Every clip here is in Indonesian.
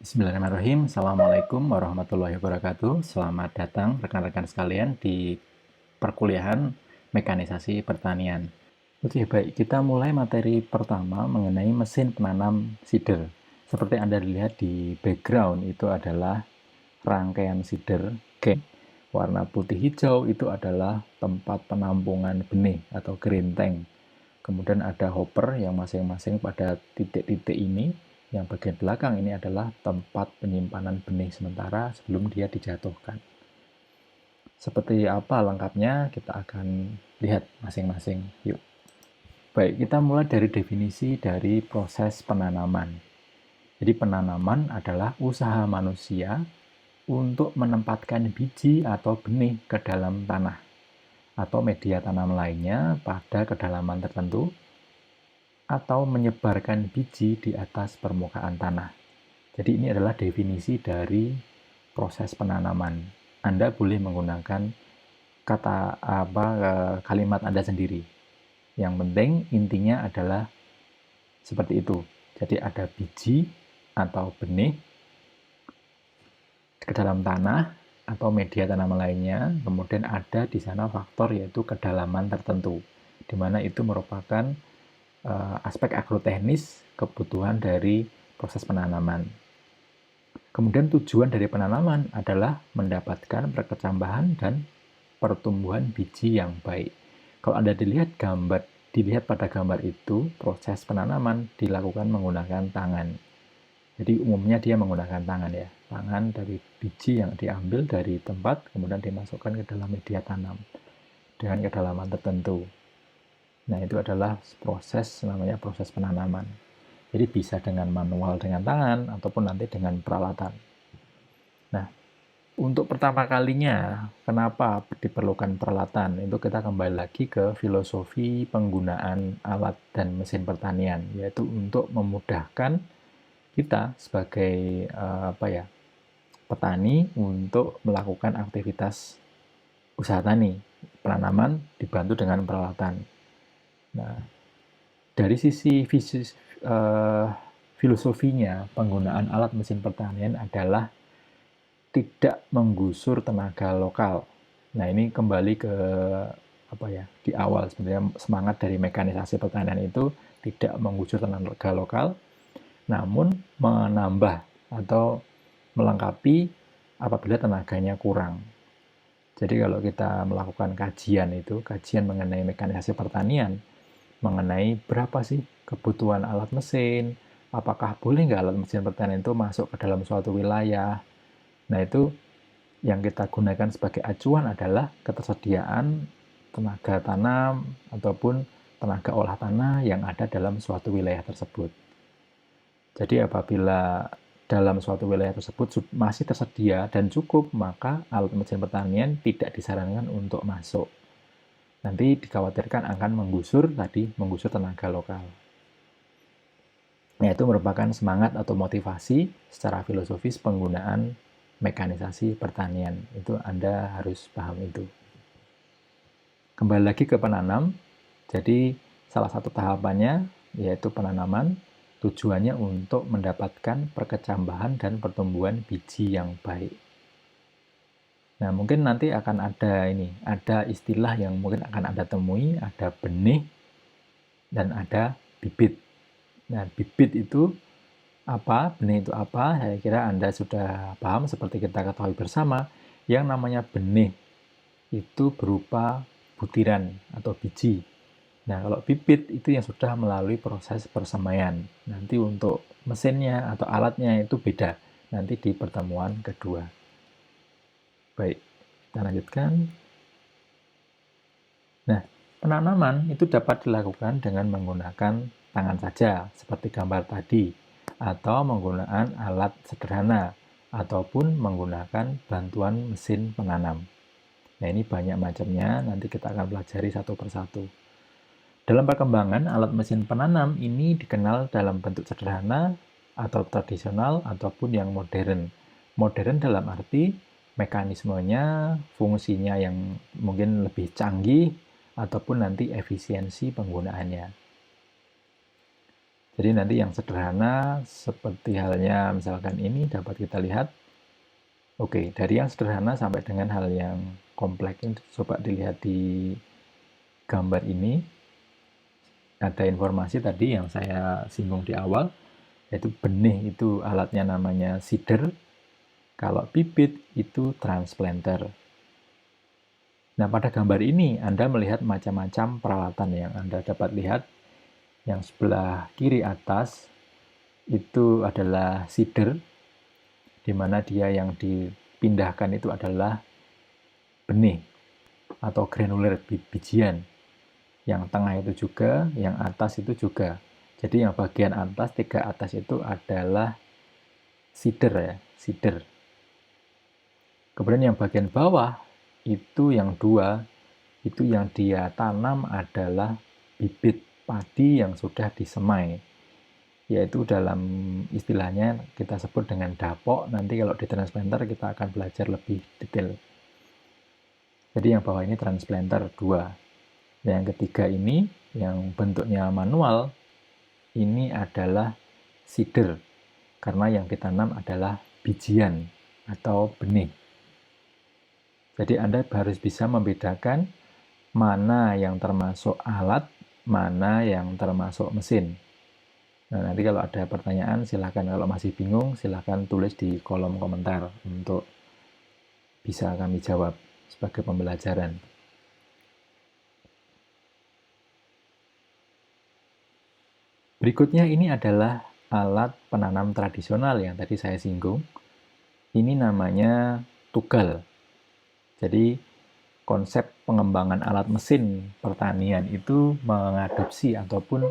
Bismillahirrahmanirrahim. Assalamualaikum warahmatullahi wabarakatuh. Selamat datang rekan-rekan sekalian di perkuliahan mekanisasi pertanian. Oke, baik. Kita mulai materi pertama mengenai mesin penanam seeder. Seperti Anda lihat di background itu adalah rangkaian seeder gen. Warna putih hijau itu adalah tempat penampungan benih atau grain tank. Kemudian ada hopper yang masing-masing pada titik-titik ini. Yang bagian belakang ini adalah tempat penyimpanan benih sementara sebelum dia dijatuhkan. Seperti apa lengkapnya kita akan lihat masing-masing. Yuk. Baik, kita mulai dari definisi dari proses penanaman. Jadi penanaman adalah usaha manusia untuk menempatkan biji atau benih ke dalam tanah atau media tanam lainnya pada kedalaman tertentu atau menyebarkan biji di atas permukaan tanah. Jadi ini adalah definisi dari proses penanaman. Anda boleh menggunakan kalimat Anda sendiri. Yang penting intinya adalah seperti itu. Jadi ada biji atau benih ke dalam tanah atau media tanaman lainnya, kemudian ada di sana faktor yaitu kedalaman tertentu, di mana itu merupakan aspek agroteknis kebutuhan dari proses penanaman. Kemudian tujuan dari penanaman adalah mendapatkan perkecambahan dan pertumbuhan biji yang baik. Kalau Anda dilihat pada gambar itu, proses penanaman dilakukan menggunakan tangan. Jadi umumnya dia menggunakan tangan ya. Tangan dari biji yang diambil dari tempat, kemudian dimasukkan ke dalam media tanam dengan kedalaman tertentu. Nah, itu adalah namanya proses penanaman. Jadi bisa dengan manual dengan tangan ataupun nanti dengan peralatan. Nah, untuk pertama kalinya, kenapa diperlukan peralatan? Itu kita kembali lagi ke filosofi penggunaan alat dan mesin pertanian, yaitu untuk memudahkan kita sebagai petani untuk melakukan aktivitas usaha tani. Penanaman dibantu dengan peralatan. Nah, dari sisi filosofinya, penggunaan alat mesin pertanian adalah tidak menggusur tenaga lokal. Nah, ini kembali ke di awal sebenarnya semangat dari mekanisasi pertanian itu tidak menggusur tenaga lokal, namun menambah atau melengkapi apabila tenaganya kurang. Jadi kalau kita melakukan kajian mengenai mekanisasi pertanian, mengenai berapa sih kebutuhan alat mesin, apakah boleh nggak alat mesin pertanian itu masuk ke dalam suatu wilayah. Nah, itu yang kita gunakan sebagai acuan adalah ketersediaan tenaga tanam ataupun tenaga olah tanah yang ada dalam suatu wilayah tersebut. Jadi apabila dalam suatu wilayah tersebut masih tersedia dan cukup, maka alat mesin pertanian tidak disarankan untuk masuk. Nanti dikhawatirkan akan menggusur tenaga lokal. Nah, itu merupakan semangat atau motivasi secara filosofis penggunaan mekanisasi pertanian. Itu Anda harus paham itu. Kembali lagi ke penanam. Jadi salah satu tahapannya yaitu penanaman. Tujuannya untuk mendapatkan perkecambahan dan pertumbuhan biji yang baik. Nah, mungkin nanti akan ada istilah yang mungkin akan Anda temui, ada benih dan ada bibit. Nah, bibit itu apa, benih itu apa? Saya kira Anda sudah paham seperti kita ketahui bersama, yang namanya benih itu berupa butiran atau biji. Nah, kalau bibit itu yang sudah melalui proses persemaian. Nanti untuk mesinnya atau alatnya itu beda. Nanti di pertemuan kedua. Baik, kita lanjutkan. Nah, penanaman itu dapat dilakukan dengan menggunakan tangan saja, seperti gambar tadi, atau menggunakan alat sederhana, ataupun menggunakan bantuan mesin penanam. Nah, ini banyak macamnya, nanti kita akan pelajari satu persatu. Dalam perkembangan, alat mesin penanam ini dikenal dalam bentuk sederhana atau tradisional ataupun yang modern. Modern dalam arti mekanismenya, fungsinya yang mungkin lebih canggih, ataupun nanti efisiensi penggunaannya. Jadi nanti yang sederhana seperti halnya misalkan ini dapat kita lihat. Oke, dari yang sederhana sampai dengan hal yang kompleks ini coba dilihat di gambar ini. Ada informasi tadi yang saya singgung di awal, yaitu benih itu alatnya namanya seeder, kalau bibit itu transplanter. Nah, pada gambar ini Anda melihat macam-macam peralatan yang Anda dapat lihat. Yang sebelah kiri atas itu adalah seeder, di mana dia yang dipindahkan itu adalah benih atau granuler bijian. Yang tengah itu juga, yang atas itu juga. Jadi yang bagian atas, 3 atas itu adalah seeder ya, seeder. Kemudian yang bagian bawah itu yang 2, itu yang dia tanam adalah bibit padi yang sudah disemai. Yaitu dalam istilahnya kita sebut dengan dapok, nanti kalau di transplanter kita akan belajar lebih detail. Jadi yang bawah ini transplanter 2. Yang ketiga ini, yang bentuknya manual, ini adalah seeder, karena yang ditanam adalah bijian atau benih. Jadi Anda harus bisa membedakan mana yang termasuk alat, mana yang termasuk mesin. Nah, nanti kalau ada pertanyaan, silahkan. Kalau masih bingung, silahkan tulis di kolom komentar untuk bisa kami jawab sebagai pembelajaran. Berikutnya ini adalah alat penanam tradisional yang tadi saya singgung. Ini namanya tugal. Jadi konsep pengembangan alat mesin pertanian itu mengadopsi ataupun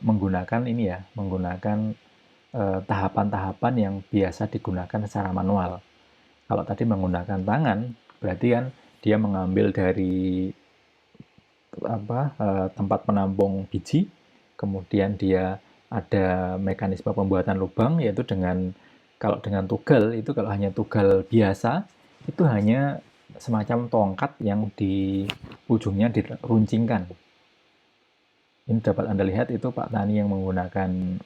menggunakan ini ya, menggunakan tahapan-tahapan yang biasa digunakan secara manual. Kalau tadi menggunakan tangan, berarti kan dia mengambil dari tempat penampung biji, kemudian dia ada mekanisme pembuatan lubang, yaitu kalau dengan tugal itu, kalau hanya tugal biasa itu hanya semacam tongkat yang di ujungnya diruncingkan. Ini dapat Anda lihat itu Pak Tani yang menggunakan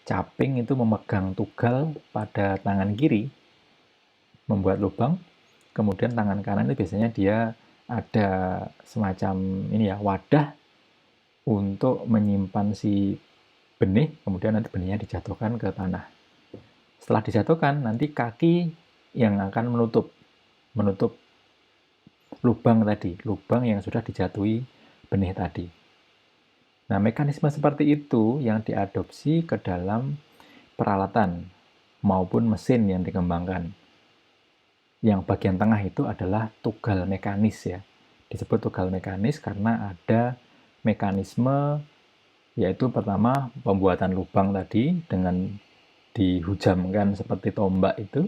caping itu memegang tugal pada tangan kiri membuat lubang, kemudian tangan kanan itu biasanya dia ada semacam ini ya, wadah untuk menyimpan si benih, kemudian nanti benihnya dijatuhkan ke tanah. Setelah dijatuhkan, nanti kaki yang akan menutup lubang tadi, lubang yang sudah dijatuhi benih tadi. Nah, mekanisme seperti itu yang diadopsi ke dalam peralatan maupun mesin yang dikembangkan. Yang bagian tengah itu adalah tugal mekanis ya. Disebut tugal mekanis karena ada mekanisme, yaitu pertama pembuatan lubang tadi dengan dihujamkan seperti tombak itu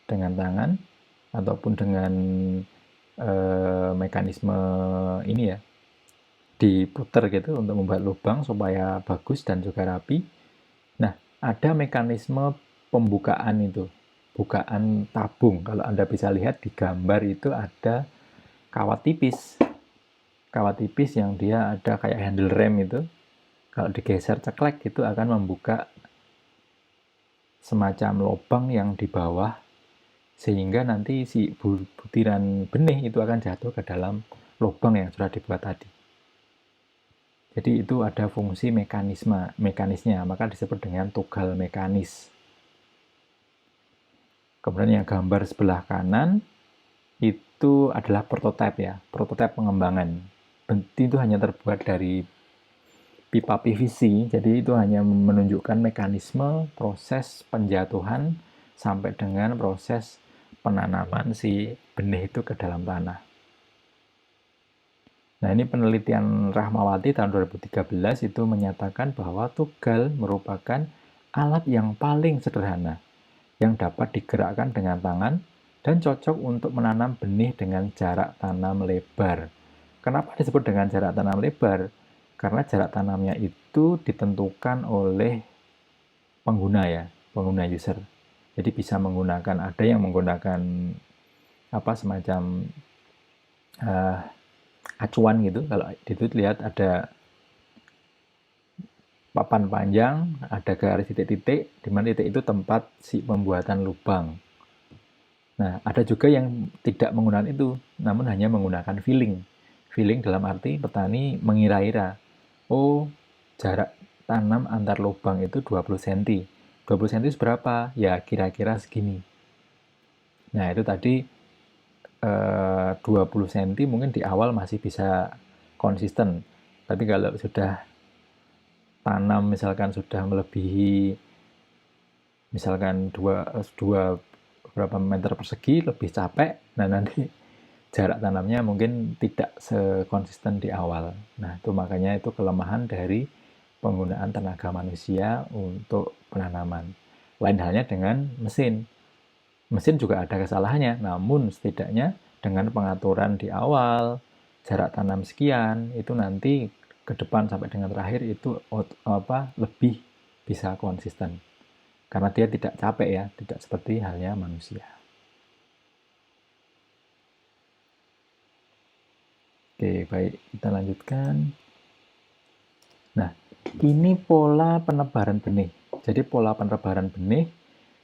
dengan tangan, ataupun dengan mekanisme ini ya, diputer gitu untuk membuat lubang supaya bagus dan juga rapi. Nah, ada mekanisme pembukaan itu, bukaan tabung. Kalau Anda bisa lihat di gambar itu ada kawat tipis. Kawat tipis yang dia ada kayak handle rem itu. Kalau digeser ceklek itu akan membuka semacam lubang yang di bawah, sehingga nanti si butiran benih itu akan jatuh ke dalam lubang yang sudah dibuat tadi. Jadi itu ada fungsi mekanisnya, maka disebut dengan tugal mekanis. Kemudian yang gambar sebelah kanan itu adalah prototipe ya, prototipe pengembangan. Itu hanya terbuat dari pipa PVC, jadi itu hanya menunjukkan mekanisme proses penjatuhan sampai dengan proses penanaman si benih itu ke dalam tanah. Nah, ini penelitian Rahmawati tahun 2013 itu menyatakan bahwa tugal merupakan alat yang paling sederhana yang dapat digerakkan dengan tangan dan cocok untuk menanam benih dengan jarak tanam lebar. Kenapa disebut dengan jarak tanam lebar? Karena jarak tanamnya itu ditentukan oleh pengguna ya, pengguna user. Jadi bisa menggunakan, ada yang menggunakan semacam acuan gitu. Kalau di itu lihat ada papan panjang, ada garis titik-titik, di mana titik itu tempat si pembuatan lubang. Nah, ada juga yang tidak menggunakan itu, namun hanya menggunakan filling. Filling dalam arti petani mengira-ira, oh jarak tanam antar lubang itu 20 cm. 20 cm seberapa? Ya kira-kira segini. Nah, itu tadi 20 cm mungkin di awal masih bisa konsisten. Tapi kalau sudah tanam misalkan sudah melebihi misalkan 2 berapa meter persegi lebih capek, nah nanti jarak tanamnya mungkin tidak sekonsisten di awal. Nah, itu makanya itu kelemahan dari penggunaan tenaga manusia untuk penanaman. Lain halnya dengan mesin. Mesin juga ada kesalahannya, namun setidaknya dengan pengaturan di awal, jarak tanam sekian, itu nanti ke depan sampai dengan terakhir itu lebih bisa konsisten. Karena dia tidak capek ya, tidak seperti halnya manusia. Oke, baik, kita lanjutkan. Nah, ini pola penebaran benih. Jadi pola penebaran benih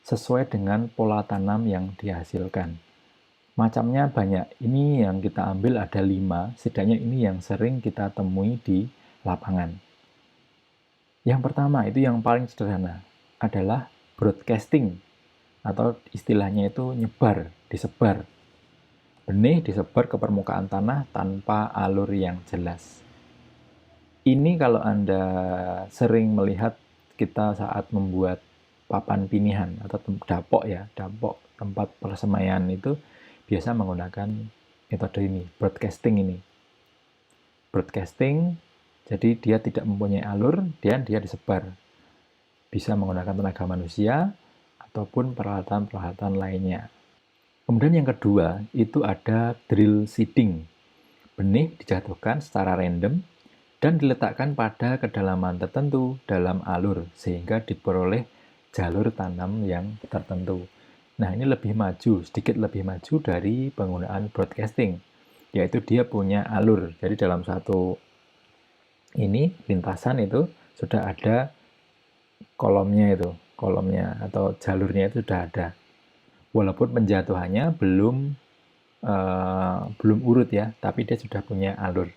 sesuai dengan pola tanam yang dihasilkan. Macamnya banyak. Ini yang kita ambil ada 5, setidaknya ini yang sering kita temui di lapangan. Yang pertama, itu yang paling sederhana, adalah broadcasting, atau istilahnya itu nyebar, disebar. Benih disebar ke permukaan tanah tanpa alur yang jelas. Ini kalau Anda sering melihat kita saat membuat papan pinihan atau dapok ya, dapok tempat persemaian itu biasa menggunakan metode ini, broadcasting ini. Broadcasting, jadi dia tidak mempunyai alur dan dia disebar. Bisa menggunakan tenaga manusia ataupun peralatan-peralatan lainnya. Kemudian yang kedua, itu ada drill seeding. Benih dijatuhkan secara random dan diletakkan pada kedalaman tertentu dalam alur sehingga diperoleh jalur tanam yang tertentu. Nah, ini lebih maju, sedikit lebih maju dari penggunaan broadcasting, yaitu dia punya alur. Jadi dalam satu ini lintasan itu sudah ada kolomnya atau jalurnya itu sudah ada. Walaupun penjatuhannya belum urut ya, tapi dia sudah punya alur.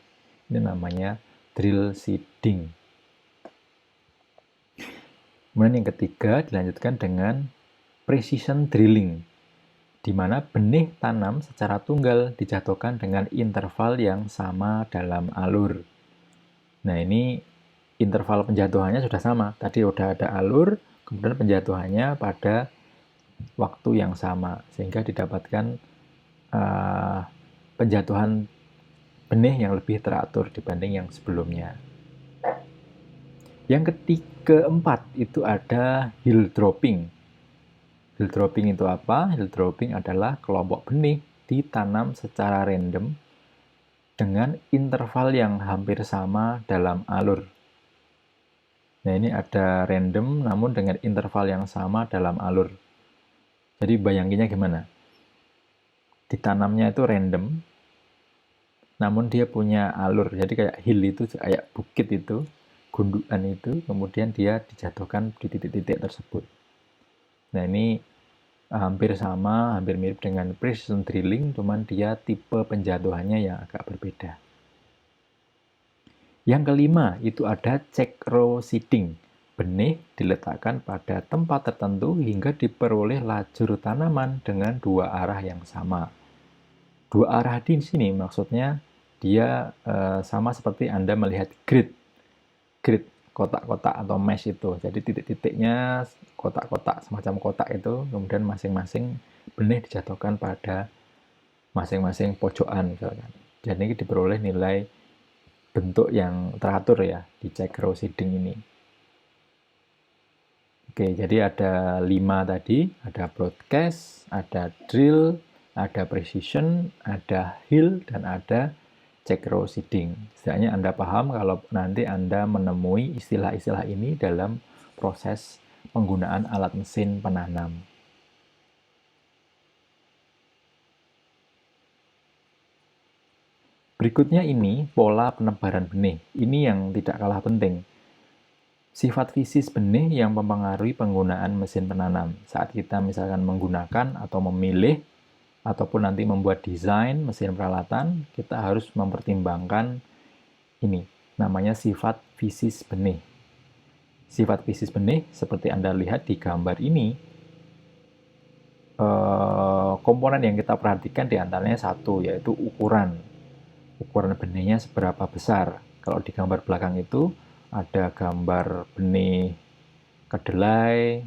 Ini namanya drill seeding. Kemudian yang ketiga dilanjutkan dengan precision drilling, di mana benih tanam secara tunggal dijatuhkan dengan interval yang sama dalam alur. Nah, ini interval penjatuhannya sudah sama. Tadi sudah ada alur, kemudian penjatuhannya pada waktu yang sama, sehingga didapatkan penjatuhan benih yang lebih teratur dibanding yang sebelumnya. Yang keempat itu ada hill dropping. Hill dropping itu apa? Hill dropping adalah kelompok benih ditanam secara random dengan interval yang hampir sama dalam alur. Nah, ini ada random namun dengan interval yang sama dalam alur. Jadi bayanginnya gimana? Ditanamnya itu random, namun dia punya alur. Jadi kayak hill itu, kayak bukit itu, gundukan itu, kemudian dia dijatuhkan di titik-titik tersebut. Nah, ini hampir sama, hampir mirip dengan precision drilling, cuman dia tipe penjatuhannya yang agak berbeda. Yang kelima, itu ada check row seeding. Benih diletakkan pada tempat tertentu hingga diperoleh lajur tanaman dengan dua arah yang sama. Dua arah di sini maksudnya dia sama seperti Anda melihat grid kotak-kotak atau mesh itu. Jadi titik-titiknya kotak-kotak, semacam kotak itu, kemudian masing-masing benih dijatuhkan pada masing-masing pojokan misalkan. Jadi ini diperoleh nilai bentuk yang teratur ya di check row seeding ini. Oke, jadi ada 5 tadi, ada broadcast, ada drill, ada precision, ada hill, dan ada check row seeding. Setidaknya Anda paham kalau nanti Anda menemui istilah-istilah ini dalam proses penggunaan alat mesin penanam. Berikutnya ini pola penebaran benih. Ini yang tidak kalah penting. sifat fisis benih yang mempengaruhi penggunaan mesin penanam. Saat kita misalkan menggunakan atau memilih ataupun nanti membuat desain mesin peralatan, kita harus mempertimbangkan ini, namanya sifat fisis benih. Sifat fisis benih seperti Anda lihat di gambar ini, komponen yang kita perhatikan diantaranya satu, yaitu ukuran. Ukuran benihnya seberapa besar. Kalau di gambar belakang itu ada gambar benih kedelai,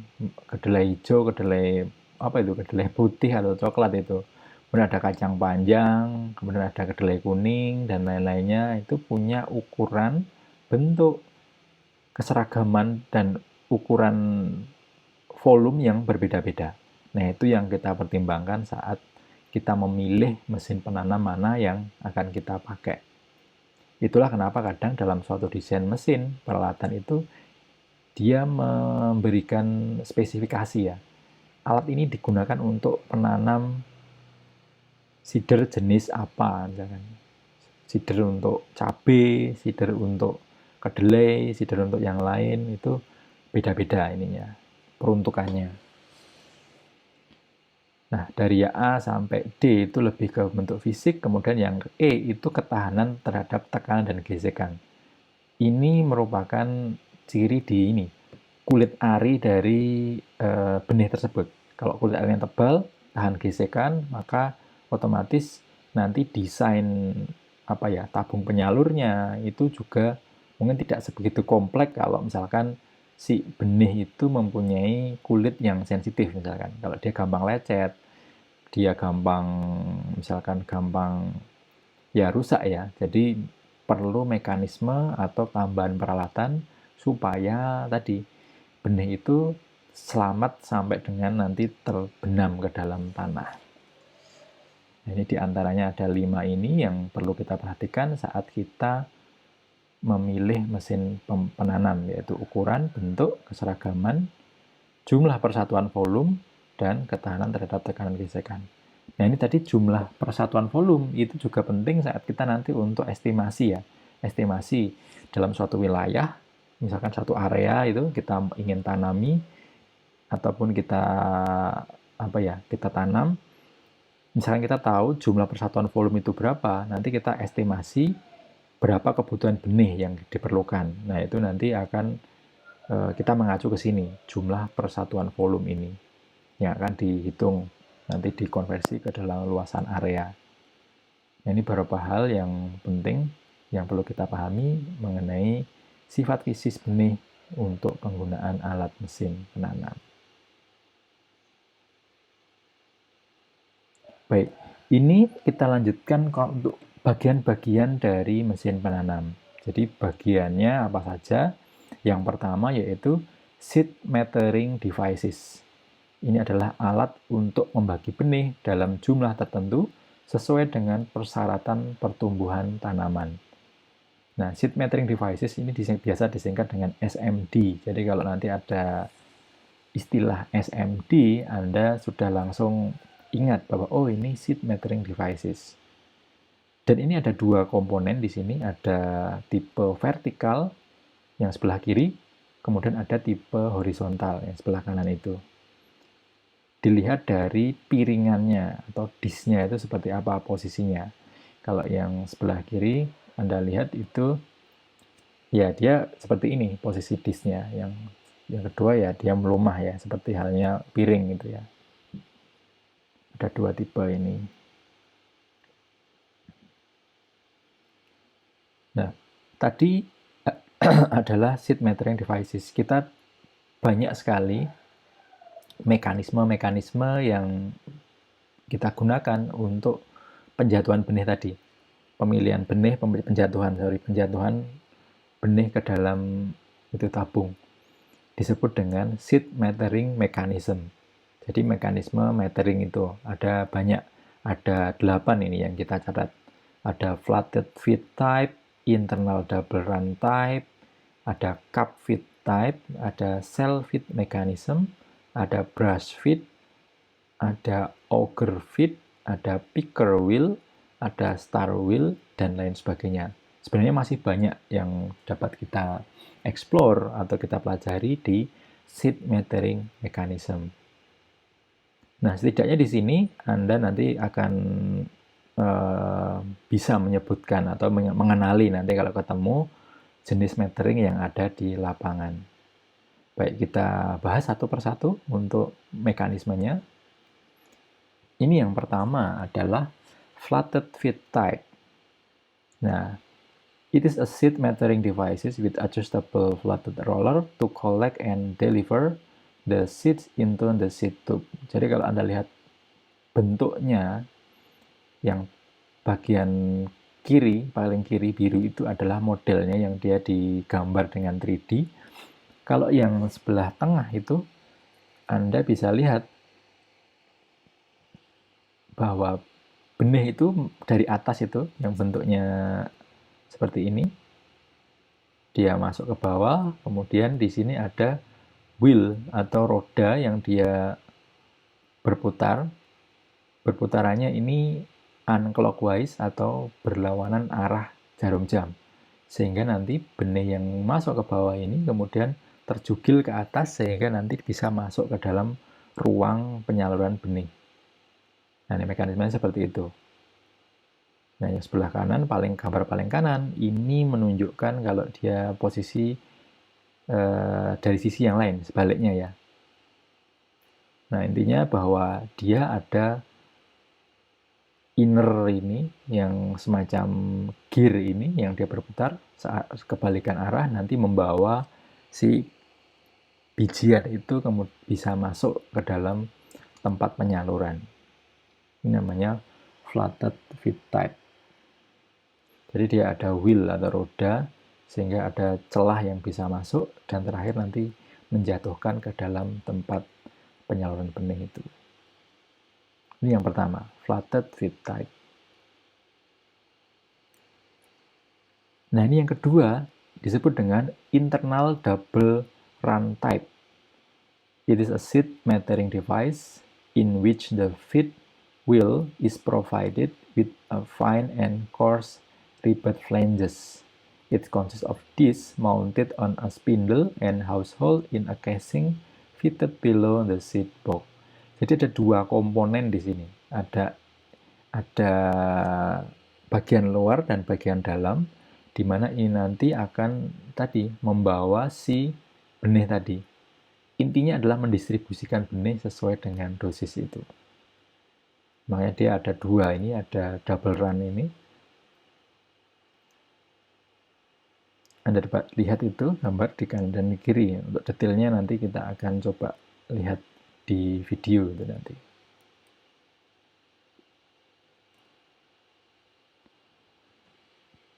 kedelai hijau, kedelai apa itu, kedelai putih atau coklat itu. Kemudian ada kacang panjang, kemudian ada kedelai kuning dan lain-lainnya, itu punya ukuran, bentuk, keseragaman dan ukuran volume yang berbeda-beda. Nah, itu yang kita pertimbangkan saat kita memilih mesin penanam mana yang akan kita pakai. Itulah kenapa kadang dalam suatu desain mesin peralatan itu dia memberikan spesifikasi ya. Alat ini digunakan untuk penanam seeder jenis apa, misalkan. Seeder untuk cabai, seeder untuk kedelai, seeder untuk yang lain, itu beda-beda ininya, peruntukannya. Nah, dari yang A sampai D itu lebih ke bentuk fisik, kemudian yang E itu ketahanan terhadap tekanan dan gesekan. Ini merupakan ciri di ini, kulit ari dari benih tersebut. Kalau kulit ari yang tebal, tahan gesekan, maka otomatis nanti desain tabung penyalurnya itu juga mungkin tidak sebegitu kompleks kalau misalkan si benih itu mempunyai kulit yang sensitif misalkan. Kalau dia gampang lecet, dia gampang ya rusak ya. Jadi perlu mekanisme atau tambahan peralatan supaya tadi benih itu selamat sampai dengan nanti terbenam ke dalam tanah. Nah, ini diantaranya ada 5 ini yang perlu kita perhatikan saat kita memilih mesin penanam, yaitu ukuran, bentuk, keseragaman, jumlah persatuan volume, dan ketahanan terhadap tekanan gesekan. Nah, ini tadi jumlah persatuan volume itu juga penting saat kita nanti untuk estimasi ya. Estimasi dalam suatu wilayah, misalkan satu area itu kita ingin tanami ataupun kita kita tanam. Misalkan kita tahu jumlah persatuan volume itu berapa, nanti kita estimasi berapa kebutuhan benih yang diperlukan. Nah, itu nanti akan kita mengacu ke sini, jumlah persatuan volume ini yang akan dihitung, nanti dikonversi ke dalam luasan area. Nah, ini beberapa hal yang penting yang perlu kita pahami mengenai sifat fisis benih untuk penggunaan alat mesin penanam. Baik, ini kita lanjutkan untuk bagian-bagian dari mesin penanam. Jadi bagiannya apa saja? Yang pertama yaitu seed metering devices. Ini adalah alat untuk membagi benih dalam jumlah tertentu sesuai dengan persyaratan pertumbuhan tanaman. Nah, seed metering devices ini biasa disingkat dengan SMD. Jadi kalau nanti ada istilah SMD, Anda sudah langsung ingat bahwa ini seed metering devices. Dan ini ada dua komponen di sini, ada tipe vertikal yang sebelah kiri, kemudian ada tipe horizontal yang sebelah kanan itu. Dilihat dari piringannya atau disknya itu seperti apa posisinya. Kalau yang sebelah kiri Anda lihat itu ya dia seperti ini posisi disknya. Yang kedua ya dia melumah ya, seperti halnya piring gitu ya. Ada dua tipe ini. Nah, tadi adalah seed metering devices. Kita banyak sekali mekanisme-mekanisme yang kita gunakan untuk penjatuhan benih tadi. Pemilihan benih, penjatuhan benih ke dalam itu tabung. Disebut dengan seed metering mechanism. Jadi mekanisme metering itu ada banyak, ada 8 ini yang kita catat. Ada flatted feed type, internal double run type, ada cup feed type, ada cell feed mechanism, ada brush feed, ada auger feed, ada picker wheel, ada star wheel, dan lain sebagainya. Sebenarnya masih banyak yang dapat kita explore atau kita pelajari di seed metering mechanism. Nah, setidaknya di sini Anda nanti akan bisa menyebutkan atau mengenali nanti kalau ketemu jenis metering yang ada di lapangan. Baik, kita bahas satu persatu untuk mekanismenya. Ini yang pertama adalah flatted feed type. Nah, it is a seed metering devices with adjustable flatted roller to collect and deliver the seeds into the seed tube. Jadi kalau Anda lihat bentuknya, yang bagian kiri, paling kiri biru itu adalah modelnya yang dia digambar dengan 3D. Kalau yang sebelah tengah itu, Anda bisa lihat bahwa benih itu dari atas itu, yang bentuknya seperti ini, dia masuk ke bawah, kemudian di sini ada wheel atau roda yang dia berputar. Berputarannya ini unclockwise atau berlawanan arah jarum jam. Sehingga nanti benih yang masuk ke bawah ini kemudian terjugil ke atas sehingga nanti bisa masuk ke dalam ruang penyaluran benih. Nah, ini mekanismenya seperti itu. Nah, yang sebelah kanan, gambar paling kanan, ini menunjukkan kalau dia posisi dari sisi yang lain, sebaliknya ya. Nah, intinya bahwa dia ada inner ini, yang semacam gear ini, yang dia berputar, saat kebalikan arah, nanti membawa si bijian itu kemudian bisa masuk ke dalam tempat penyaluran. Ini namanya flatted feed type. Jadi dia ada wheel atau roda, sehingga ada celah yang bisa masuk, dan terakhir nanti menjatuhkan ke dalam tempat penyaluran benih itu. Ini yang pertama, flatted feed type. Nah, ini yang kedua disebut dengan internal double run type. It is a seed metering device in which the feed wheel is provided with a fine and coarse ribbed flanges. It consists of discs mounted on a spindle and household in a casing fitted below the seed box. Jadi ada dua komponen di sini. Ada bagian luar dan bagian dalam, di mana ini nanti akan tadi membawa si benih tadi. Intinya adalah mendistribusikan benih sesuai dengan dosis itu. Makanya dia ada dua, ini ada double run ini. Anda dapat lihat itu gambar di kanan dan di kiri. Untuk detailnya nanti kita akan coba lihat di video itu nanti.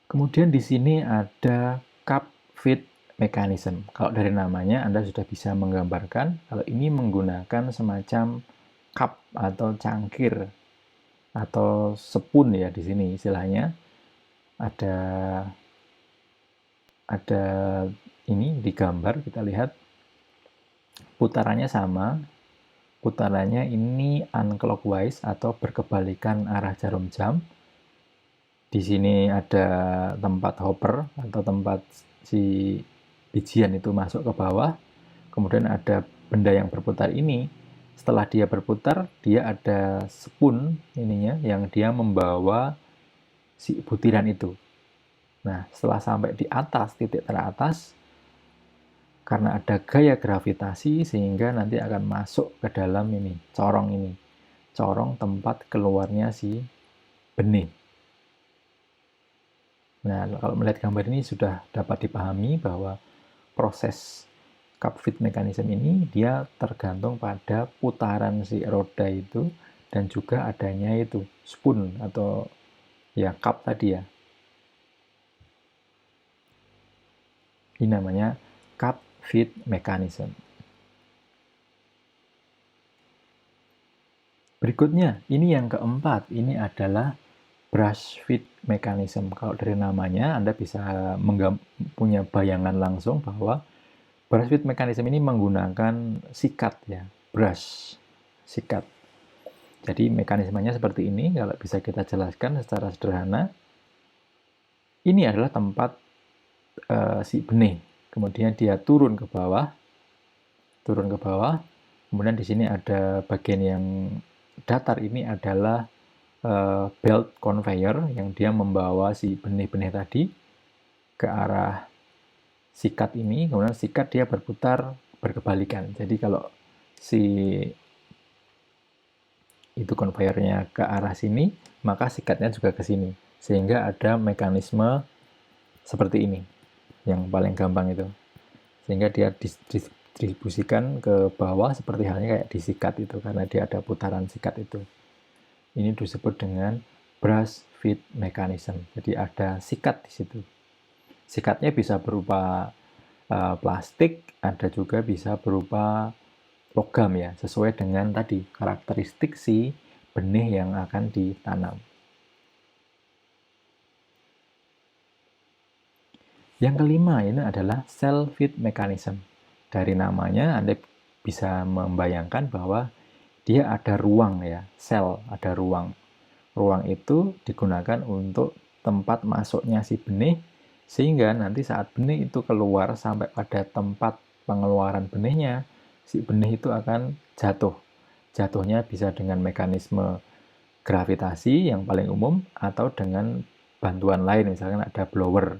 Kemudian di sini ada cup feed mechanism. Kalau dari namanya Anda sudah bisa menggambarkan kalau ini menggunakan semacam cup atau cangkir atau spoon ya di sini istilahnya. Ada ini di gambar kita lihat putarannya sama. Putarannya ini unclockwise atau berkebalikan arah jarum jam. Di sini ada tempat hopper atau tempat si bijian itu masuk ke bawah. Kemudian ada benda yang berputar ini. Setelah dia berputar, dia ada spoon ininya yang dia membawa si butiran itu. Nah, setelah sampai di atas, titik teratas, karena ada gaya gravitasi sehingga nanti akan masuk ke dalam ini, corong tempat keluarnya si benih. Nah, kalau melihat gambar ini sudah dapat dipahami bahwa proses cup feed mechanism ini dia tergantung pada putaran si roda itu dan juga adanya itu spoon atau ya cup tadi ya. Ini namanya cup feed mechanism. Berikutnya, ini yang keempat, ini adalah brush feed mechanism. Kalau dari namanya, Anda bisa punya bayangan langsung bahwa brush feed mechanism ini menggunakan sikat ya, brush, sikat. Jadi mekanismenya seperti ini, kalau bisa kita jelaskan secara sederhana. ini adalah tempat si benih. Kemudian dia turun ke bawah. Kemudian di sini ada bagian yang datar, ini adalah belt conveyor yang dia membawa si benih-benih tadi ke arah sikat ini. Kemudian sikat dia berputar berkebalikan. Jadi kalau si itu conveyornya ke arah sini, maka sikatnya juga ke sini. Sehingga ada mekanisme seperti ini, yang paling gampang itu. Sehingga dia distribusikan ke bawah seperti halnya kayak di sikat itu, karena dia ada putaran sikat itu. Ini disebut dengan brush feed mechanism. Jadi ada sikat di situ. Sikatnya bisa berupa plastik, ada juga bisa berupa logam ya, sesuai dengan tadi karakteristik si benih yang akan ditanam. Yang kelima ini adalah cell feed mechanism. Dari namanya Anda bisa membayangkan bahwa dia ada ruang ya, sel, ada ruang. Ruang itu digunakan untuk tempat masuknya si benih, sehingga nanti saat benih itu keluar sampai pada tempat pengeluaran benihnya, si benih itu akan jatuh. Jatuhnya bisa dengan mekanisme gravitasi yang paling umum atau dengan bantuan lain, misalkan ada blower.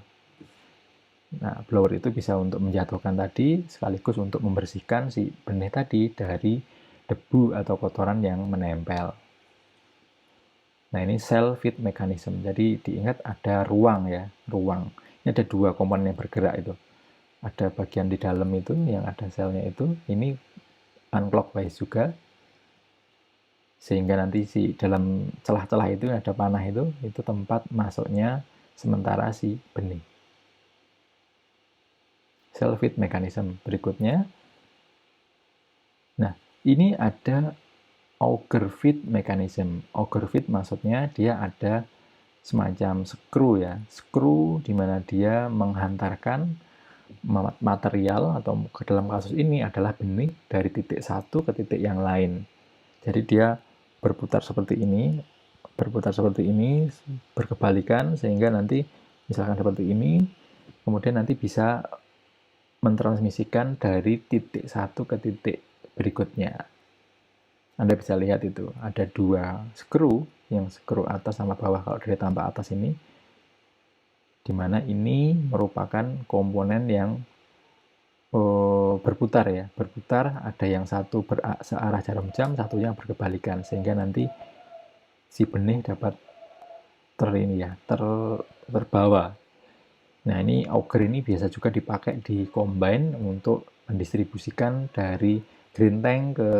Nah, blower itu bisa untuk menjatuhkan tadi sekaligus untuk membersihkan si benih tadi dari debu atau kotoran yang menempel. Nah, ini cell feed mechanism. Jadi diingat ada ruang ya, ruang. Ini ada dua komponen yang bergerak itu. Ada bagian di dalam itu yang ada selnya itu, ini unclockwise juga, sehingga nanti si dalam celah-celah itu ada panah itu tempat masuknya sementara si benih. Cell feed mechanism berikutnya. Nah, ini ada auger feed mechanism. Auger feed maksudnya dia ada semacam skru ya, skru di mana dia menghantarkan material, atau ke dalam kasus ini adalah benih, dari titik satu ke titik yang lain. Jadi dia berputar seperti ini, berkebalikan, sehingga nanti misalkan seperti ini, kemudian nanti bisa mentransmisikan dari titik satu ke titik berikutnya. Anda bisa lihat itu, ada dua skru, yang skru atas sama bawah kalau dari tampak atas ini, di mana ini merupakan komponen yang berputar ya, berputar, ada yang satu searah jarum jam, satunya berkebalikan, sehingga nanti si benih dapat terbawa. Nah, ini auger ini biasa juga dipakai di combine untuk mendistribusikan dari green tank ke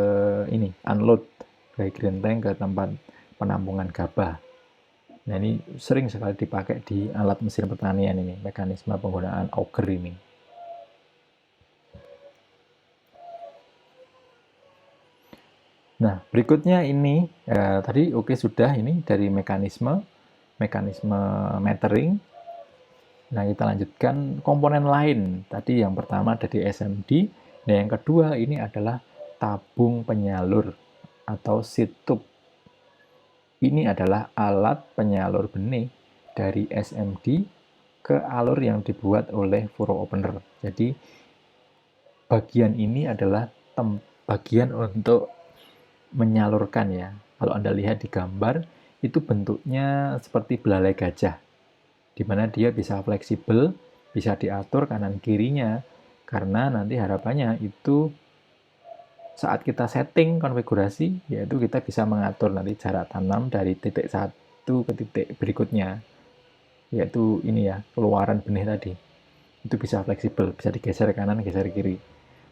ini, unload dari green tank ke tempat penampungan gabah. Nah, ini sering sekali dipakai di alat mesin pertanian ini, mekanisme penggunaan auger ini. Nah, berikutnya ini tadi sudah ini dari mekanisme metering. Nah, kita lanjutkan komponen lain. Tadi yang pertama dari SMD. Nah, yang kedua ini adalah tabung penyalur atau seed tube. Ini adalah alat penyalur benih dari SMD ke alur yang dibuat oleh furrow opener. Jadi bagian ini adalah bagian untuk menyalurkan ya. Kalau Anda lihat di gambar, itu bentuknya seperti belalai gajah, di mana dia bisa fleksibel, bisa diatur kanan kirinya, karena nanti harapannya itu saat kita setting konfigurasi, yaitu kita bisa mengatur nanti jarak tanam dari titik satu ke titik berikutnya, yaitu ini ya, keluaran benih tadi. Itu bisa fleksibel, bisa digeser kanan, geser kiri.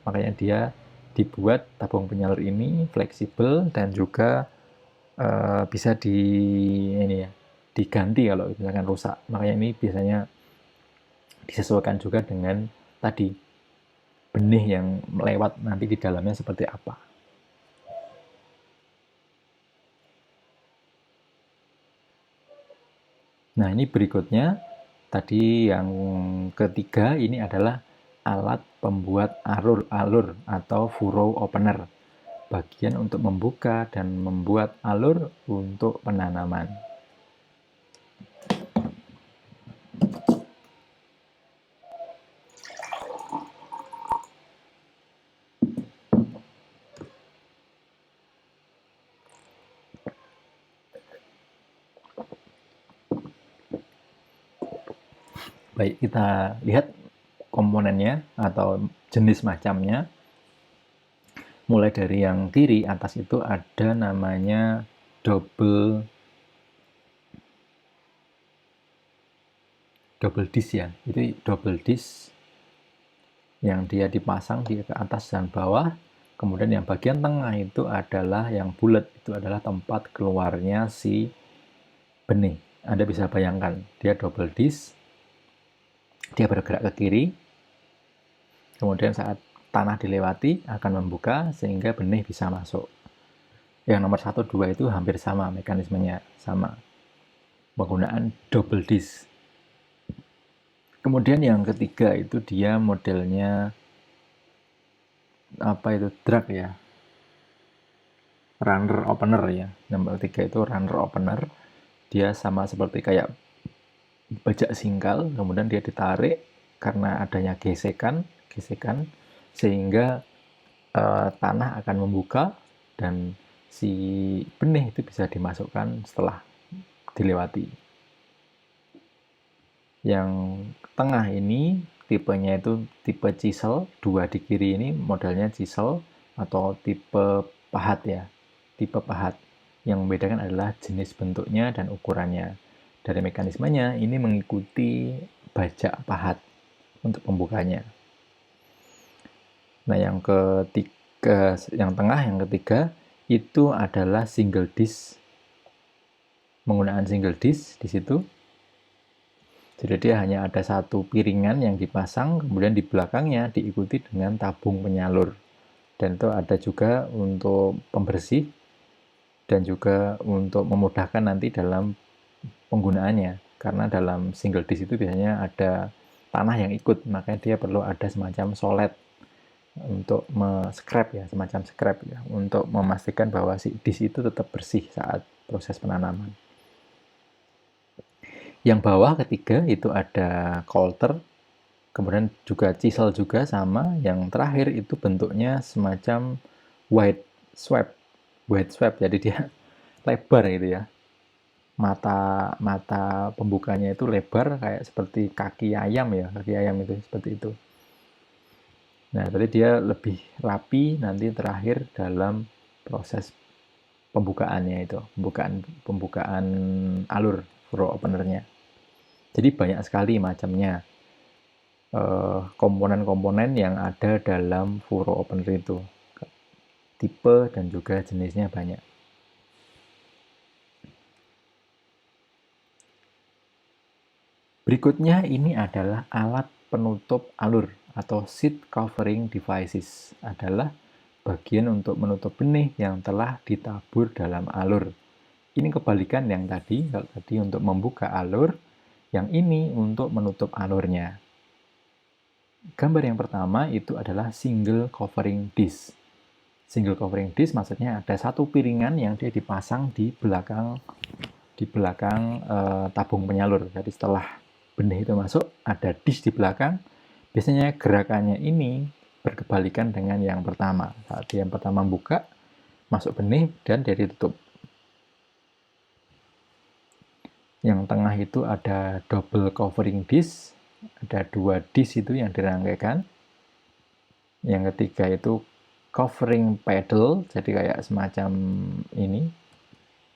Makanya dia dibuat tabung penyalur ini fleksibel dan juga bisa diganti kalau misalkan rusak. Makanya ini biasanya disesuaikan juga dengan tadi benih yang melewat nanti di dalamnya seperti apa. Nah, ini berikutnya tadi yang ketiga ini adalah alat pembuat alur-alur atau furrow opener, bagian untuk membuka dan membuat alur untuk penanaman. Baik, kita lihat komponennya atau jenis macamnya. Mulai dari yang kiri atas itu ada namanya double disk ya. Itu double disk yang dia dipasang di ke atas dan bawah. Kemudian yang bagian tengah itu adalah yang bulat, itu adalah tempat keluarnya si benih. Anda bisa bayangkan, dia double disk, dia bergerak ke kiri, kemudian saat tanah dilewati akan membuka sehingga benih bisa masuk. Yang nomor 1, 2 itu hampir sama mekanismenya, sama. Penggunaan double disk. Kemudian yang ketiga itu dia modelnya apa itu, drag ya, runner opener ya. Nomor 3 itu runner opener. Dia sama seperti kayak bajak singkal, kemudian dia ditarik karena adanya gesekan sehingga tanah akan membuka dan si benih itu bisa dimasukkan setelah dilewati. Yang tengah ini tipenya itu tipe chisel, 2 di kiri ini modelnya chisel atau tipe pahat ya. Tipe pahat. Yang membedakan adalah jenis bentuknya dan ukurannya. Dari mekanismenya ini mengikuti bajak pahat untuk pembukanya. Nah, yang ketiga itu adalah single disc. Menggunakan single disc di situ. Jadi dia hanya ada satu piringan yang dipasang, kemudian di belakangnya diikuti dengan tabung penyalur. Dan itu ada juga untuk pembersih dan juga untuk memudahkan nanti dalam penggunaannya. Karena dalam single disc itu biasanya ada tanah yang ikut, makanya dia perlu ada semacam solet untuk scrap ya, semacam scrap ya, untuk memastikan bahwa si disc itu tetap bersih saat proses penanaman. Yang bawah ketiga itu ada coulter, kemudian juga chisel juga sama. Yang terakhir itu bentuknya semacam wide sweep, jadi dia lebar gitu ya. Mata pembukanya itu lebar kayak seperti kaki ayam ya, kaki ayam itu seperti itu. Nah, berarti dia lebih rapi nanti terakhir dalam proses pembukaannya itu, pembukaan alur furrow openernya. Jadi banyak sekali macamnya komponen-komponen yang ada dalam furrow opener itu. Tipe dan juga jenisnya banyak. Berikutnya ini adalah alat penutup alur atau seed covering devices. Adalah bagian untuk menutup benih yang telah ditabur dalam alur. Ini kebalikan yang tadi, kalau tadi untuk membuka alur, yang ini untuk menutup alurnya. Gambar yang pertama itu adalah single covering disc. Single covering disc maksudnya ada satu piringan yang dia dipasang di belakang tabung penyalur. Jadi setelah benih itu masuk, ada disc di belakang. Biasanya gerakannya ini berkebalikan dengan yang pertama. Saat yang pertama buka, masuk benih, dan dia ditutup. Yang tengah itu ada double covering disc. Ada 2 disc itu yang dirangkaikan. Yang ketiga itu covering pedal, jadi kayak semacam ini,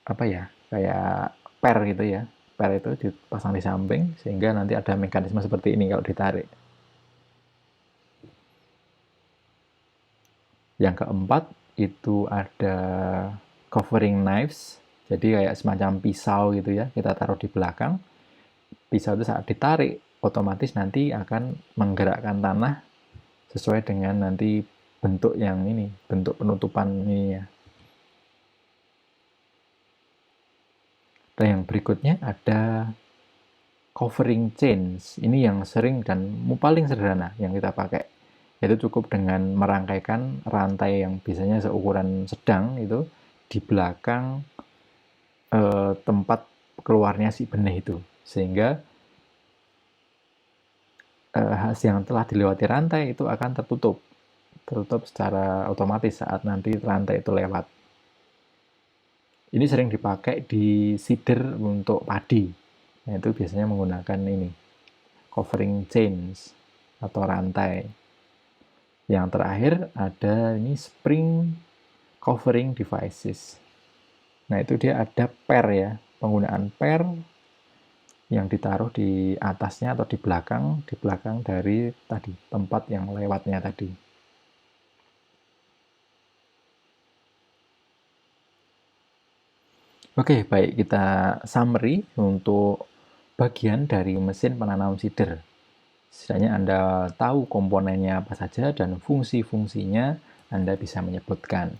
apa ya, kayak per gitu ya. Per itu dipasang di samping, sehingga nanti ada mekanisme seperti ini kalau ditarik. Yang keempat itu ada covering knives, jadi kayak semacam pisau gitu ya, kita taruh di belakang. Pisau itu saat ditarik, otomatis nanti akan menggerakkan tanah sesuai dengan nanti bentuk yang ini, bentuk penutupan ini ya. Dan yang berikutnya ada covering chains. Ini yang sering dan paling sederhana yang kita pakai. Yaitu cukup dengan merangkaikan rantai yang biasanya seukuran sedang itu di belakang tempat keluarnya si benih itu. Sehingga yang telah dilewati rantai itu akan tertutup secara otomatis saat nanti rantai itu lewat. Ini sering dipakai di seeder untuk padi. Nah, itu biasanya menggunakan ini, covering chains atau rantai. Yang terakhir ada ini spring covering devices. Nah, itu dia ada per ya, penggunaan per yang ditaruh di atasnya atau di belakang dari tadi tempat yang lewatnya tadi. Oke, baik, kita summary untuk bagian dari mesin penanam seeder. Setidaknya Anda tahu komponennya apa saja dan fungsi-fungsinya Anda bisa menyebutkan.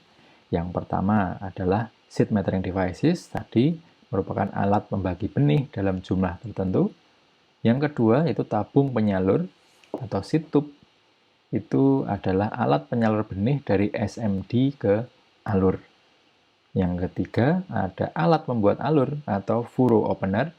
Yang pertama adalah seed metering devices, tadi merupakan alat membagi benih dalam jumlah tertentu. Yang kedua itu tabung penyalur atau seed tube. Itu adalah alat penyalur benih dari SMD ke alur. Yang ketiga ada alat membuat alur atau furrow opener,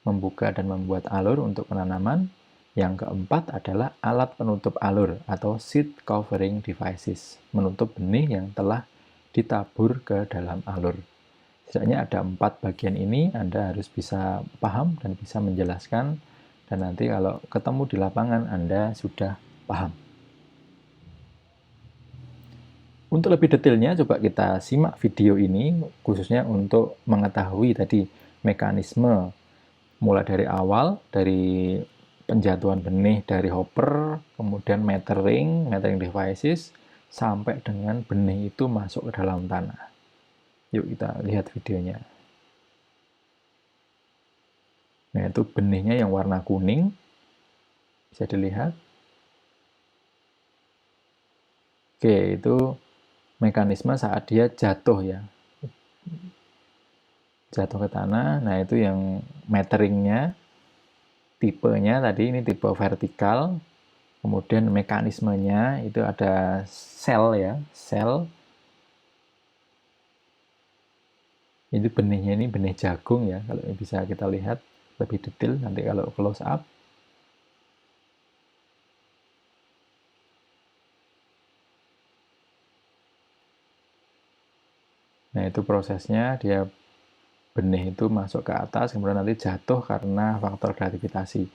membuka dan membuat alur untuk penanaman. Yang keempat adalah alat penutup alur atau seed covering devices, menutup benih yang telah ditabur ke dalam alur. Setidaknya ada 4 bagian ini, Anda harus bisa paham dan bisa menjelaskan, dan nanti kalau ketemu di lapangan Anda sudah paham. Untuk lebih detailnya, coba kita simak video ini, khususnya untuk mengetahui tadi mekanisme mulai dari awal, dari penjatuhan benih dari hopper, kemudian metering devices, sampai dengan benih itu masuk ke dalam tanah. Yuk kita lihat videonya. Nah, itu benihnya yang warna kuning, bisa dilihat. Oke, itu mekanisme saat dia jatuh ya. Jatuh ke tanah, nah itu yang meteringnya, tipenya tadi ini tipe vertikal, kemudian mekanismenya itu ada sel ya, sel. Ini benihnya ini benih jagung ya, kalau bisa kita lihat lebih detail nanti kalau close up. Nah itu prosesnya, dia benih itu masuk ke atas, kemudian nanti jatuh karena faktor gravitasi.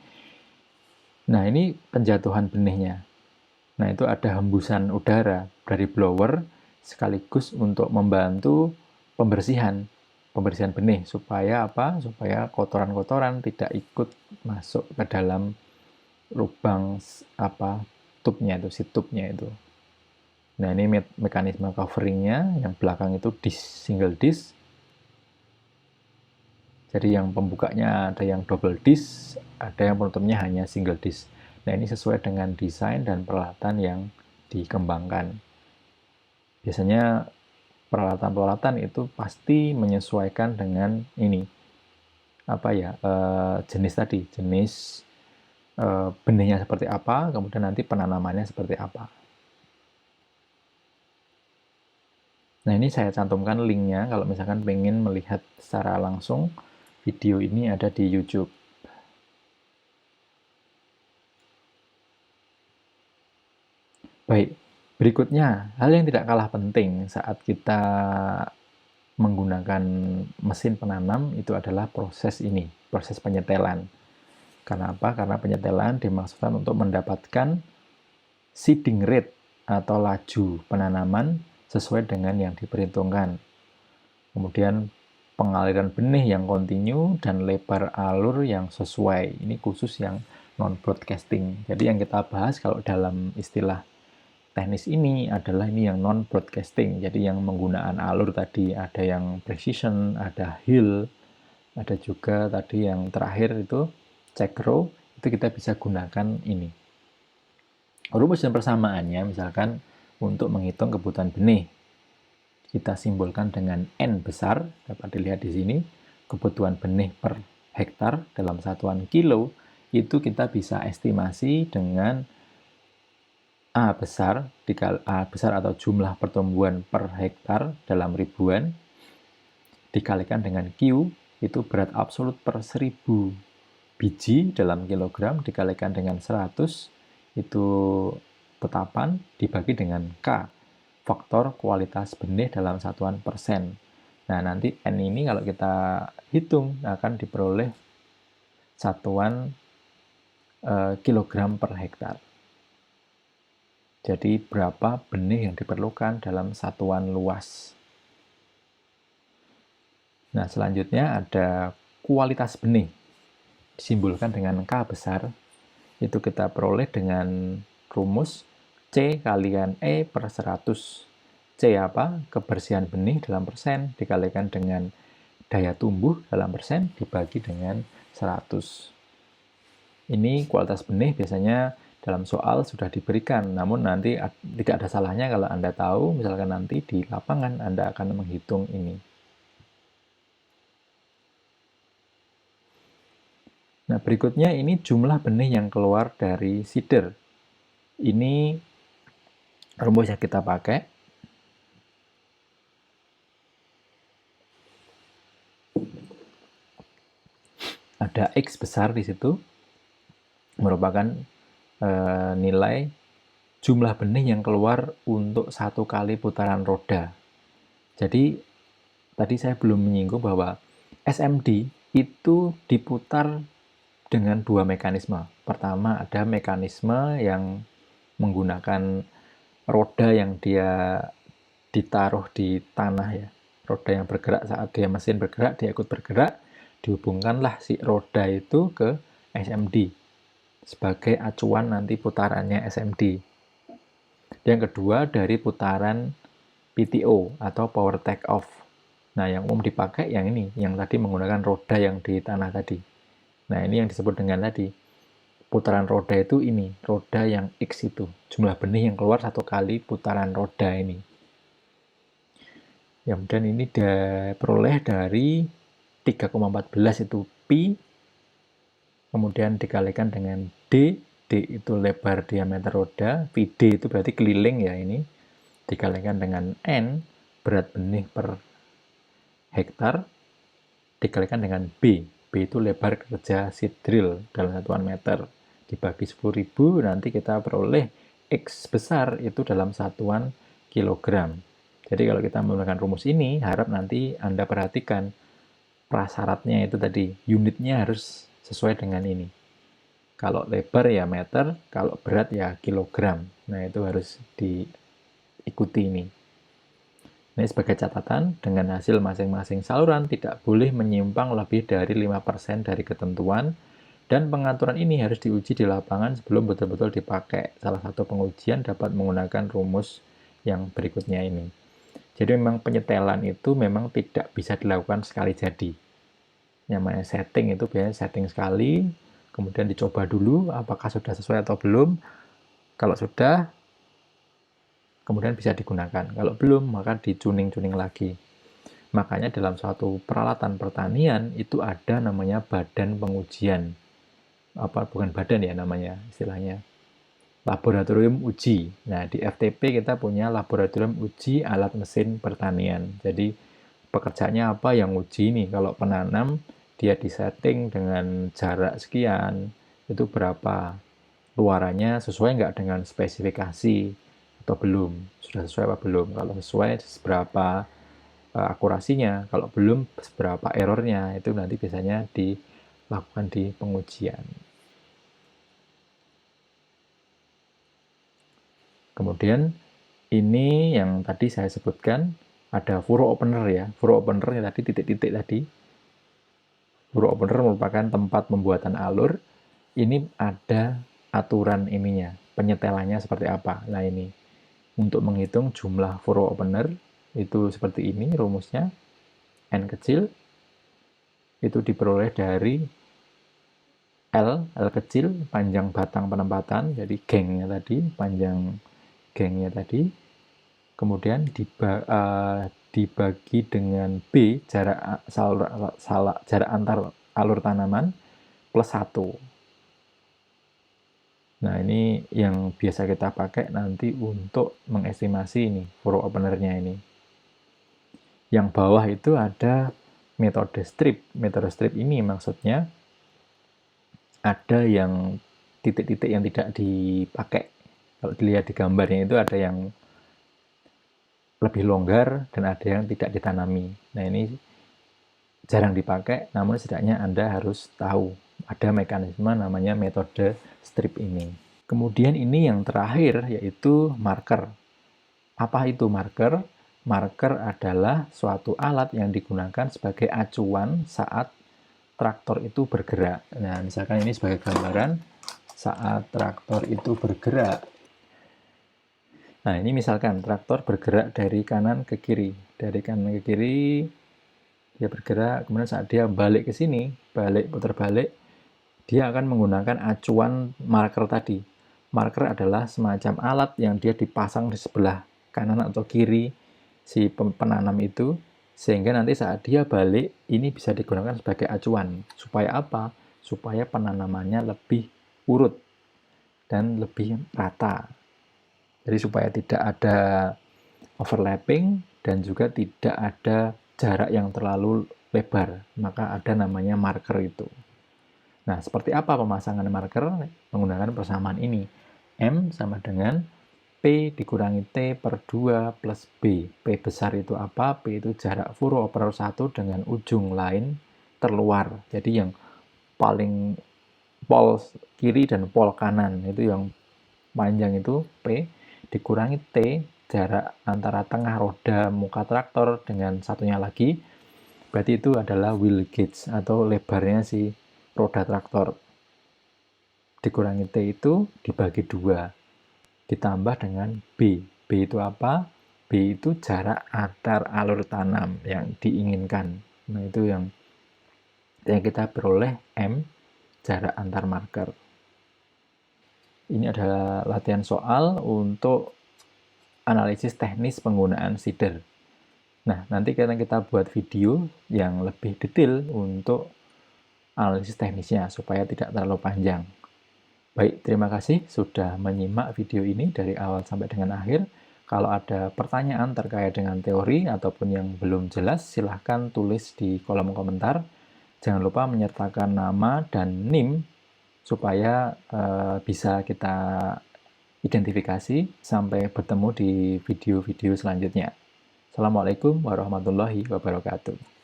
Nah ini penjatuhan benihnya. Nah itu ada hembusan udara dari blower sekaligus untuk membantu pembersihan benih supaya apa? Supaya kotoran-kotoran tidak ikut masuk ke dalam lubang apa tube-nya itu, si tube-nya itu. Nah ini mekanisme coveringnya, yang belakang itu single disc. Jadi yang pembukanya ada yang double disc, ada yang penutupnya hanya single disc. Nah ini sesuai dengan desain dan peralatan yang dikembangkan. Biasanya peralatan-peralatan itu pasti menyesuaikan dengan ini apa ya jenis tadi, jenis benihnya seperti apa, kemudian nanti penanamannya seperti apa. Nah ini saya cantumkan linknya kalau misalkan pengen melihat secara langsung video ini ada di YouTube. Baik, berikutnya hal yang tidak kalah penting saat kita menggunakan mesin penanam itu adalah proses ini, proses penyetelan. Karena apa? Karena penyetelan dimaksudkan untuk mendapatkan seeding rate atau laju penanaman sesuai dengan yang diperhitungkan. Kemudian pengaliran benih yang kontinu dan lebar alur yang sesuai. Ini khusus yang non-broadcasting. Jadi yang kita bahas kalau dalam istilah teknis ini adalah ini yang non-broadcasting. Jadi yang menggunakan alur tadi ada yang precision, ada hill, ada juga tadi yang terakhir itu check row, itu kita bisa gunakan ini. Rumus dan persamaannya misalkan untuk menghitung kebutuhan benih, kita simbolkan dengan N besar, dapat dilihat di sini, kebutuhan benih per hektar dalam satuan kilo, itu kita bisa estimasi dengan A besar, A besar atau jumlah pertumbuhan per hektar dalam ribuan, dikalikan dengan Q, itu berat absolut per 1000 biji dalam kilogram, dikalikan dengan 100, itu tetapan, dibagi dengan K, faktor kualitas benih dalam satuan persen. Nah, nanti N ini kalau kita hitung akan diperoleh satuan kilogram per hektar. Jadi berapa benih yang diperlukan dalam satuan luas. Nah, selanjutnya ada kualitas benih. Disimbolkan dengan K besar. Itu kita peroleh dengan rumus C kalikan E per 100. C apa? Kebersihan benih dalam persen dikalikan dengan daya tumbuh dalam persen dibagi dengan 100. Ini kualitas benih biasanya dalam soal sudah diberikan, namun nanti tidak ada salahnya kalau Anda tahu, misalkan nanti di lapangan Anda akan menghitung ini. Nah, berikutnya ini jumlah benih yang keluar dari seeder. Ini rumus yang kita pakai. Ada X besar di situ, merupakan nilai jumlah benih yang keluar untuk satu kali putaran roda. Jadi, tadi saya belum menyinggung bahwa SMD itu diputar dengan dua mekanisme. Pertama, ada mekanisme yang menggunakan roda yang dia ditaruh di tanah ya. Roda yang bergerak saat dia mesin bergerak, dia ikut bergerak, dihubungkanlah si roda itu ke SMD sebagai acuan nanti putarannya SMD. Yang kedua dari putaran PTO atau power take off. Nah, yang umum dipakai yang ini, yang tadi menggunakan roda yang di tanah tadi. Nah, ini yang disebut dengan tadi putaran roda itu ini, roda yang X itu, jumlah benih yang keluar satu kali putaran roda ini. Ya, kemudian ini diperoleh dari 3,14 itu pi, kemudian dikalikan dengan D, D itu lebar diameter roda, VD itu berarti keliling ya ini, dikalikan dengan N, berat benih per hektar, dikalikan dengan B, B itu lebar kerja seed drill dalam satuan meter, dibagi 10.000, nanti kita peroleh X besar itu dalam satuan kilogram. Jadi kalau kita menggunakan rumus ini, harap nanti Anda perhatikan prasyaratnya itu tadi, unitnya harus sesuai dengan ini. Kalau lebar ya meter, kalau berat ya kilogram. Nah, itu harus diikuti ini. Ini sebagai catatan, dengan hasil masing-masing saluran tidak boleh menyimpang lebih dari 5% dari ketentuan, dan pengaturan ini harus diuji di lapangan sebelum betul-betul dipakai. Salah satu pengujian dapat menggunakan rumus yang berikutnya ini. Jadi memang penyetelan itu memang tidak bisa dilakukan sekali jadi. Namanya setting itu biasanya setting sekali, kemudian dicoba dulu apakah sudah sesuai atau belum. Kalau sudah, kemudian bisa digunakan. Kalau belum, maka dicuning-cuning lagi. Makanya dalam suatu peralatan pertanian itu ada namanya badan pengujian. Bukan badan ya namanya istilahnya. Laboratorium uji. Nah, di FTP kita punya laboratorium uji alat mesin pertanian. Jadi, pekerjaannya apa yang uji nih? Kalau penanam, dia disetting dengan jarak sekian, itu berapa? Luarannya sesuai nggak dengan spesifikasi atau belum? Sudah sesuai apa belum? Kalau sesuai, seberapa akurasinya? Kalau belum, seberapa errornya? Itu nanti biasanya dilakukan di pengujian. Kemudian ini yang tadi saya sebutkan, ada furrow opener ya. Furrow opener tadi titik-titik tadi. Furrow opener merupakan tempat pembuatan alur. Ini ada aturan ininya, penyetelannya seperti apa. Nah ini, untuk menghitung jumlah furrow opener, itu seperti ini rumusnya. N kecil, itu diperoleh dari L kecil, panjang batang penempatan, jadi gengnya tadi, panjang gengnya tadi, kemudian dibagi dengan B, jarak antar alur tanaman, plus 1. Nah, ini yang biasa kita pakai nanti untuk mengestimasi ini, furrow opener-nya ini. Yang bawah itu ada metode strip. Metode strip ini maksudnya ada yang titik-titik yang tidak dipakai. Kalau dilihat di gambarnya itu ada yang lebih longgar dan ada yang tidak ditanami. Nah, ini jarang dipakai, namun setidaknya Anda harus tahu ada mekanisme namanya metode strip ini. Kemudian ini yang terakhir yaitu marker. Apa itu marker? Marker adalah suatu alat yang digunakan sebagai acuan saat traktor itu bergerak. Nah, misalkan ini sebagai gambaran saat traktor itu bergerak. Nah, ini misalkan traktor bergerak dari kanan ke kiri. Dari kanan ke kiri, dia bergerak, kemudian saat dia balik ke sini, putar balik, dia akan menggunakan acuan marker tadi. Marker adalah semacam alat yang dia dipasang di sebelah kanan atau kiri si penanam itu, sehingga nanti saat dia balik, ini bisa digunakan sebagai acuan. Supaya apa? Supaya penanamannya lebih urut dan lebih rata. Jadi supaya tidak ada overlapping dan juga tidak ada jarak yang terlalu lebar, maka ada namanya marker itu. Nah, seperti apa pemasangan marker? Menggunakan persamaan ini. M sama dengan P dikurangi T per 2 plus B. P besar itu apa? P itu jarak furrow operator 1 dengan ujung lain terluar. Jadi yang paling pol kiri dan pol kanan itu yang panjang itu P dikurangi T, jarak antara tengah roda muka traktor dengan satunya lagi, berarti itu adalah wheel gauge atau lebarnya si roda traktor. Dikurangi T itu dibagi 2, ditambah dengan B. B itu apa? B itu jarak antar alur tanam yang diinginkan. Nah, itu yang kita peroleh M, jarak antar marker. Ini adalah latihan soal untuk analisis teknis penggunaan seeder. Nah, nanti kita buat video yang lebih detail untuk analisis teknisnya supaya tidak terlalu panjang. Baik, terima kasih sudah menyimak video ini dari awal sampai dengan akhir. Kalau ada pertanyaan terkait dengan teori ataupun yang belum jelas, silahkan tulis di kolom komentar. Jangan lupa menyertakan nama dan NIM supaya bisa kita identifikasi. Sampai bertemu di video-video selanjutnya. Assalamualaikum warahmatullahi wabarakatuh.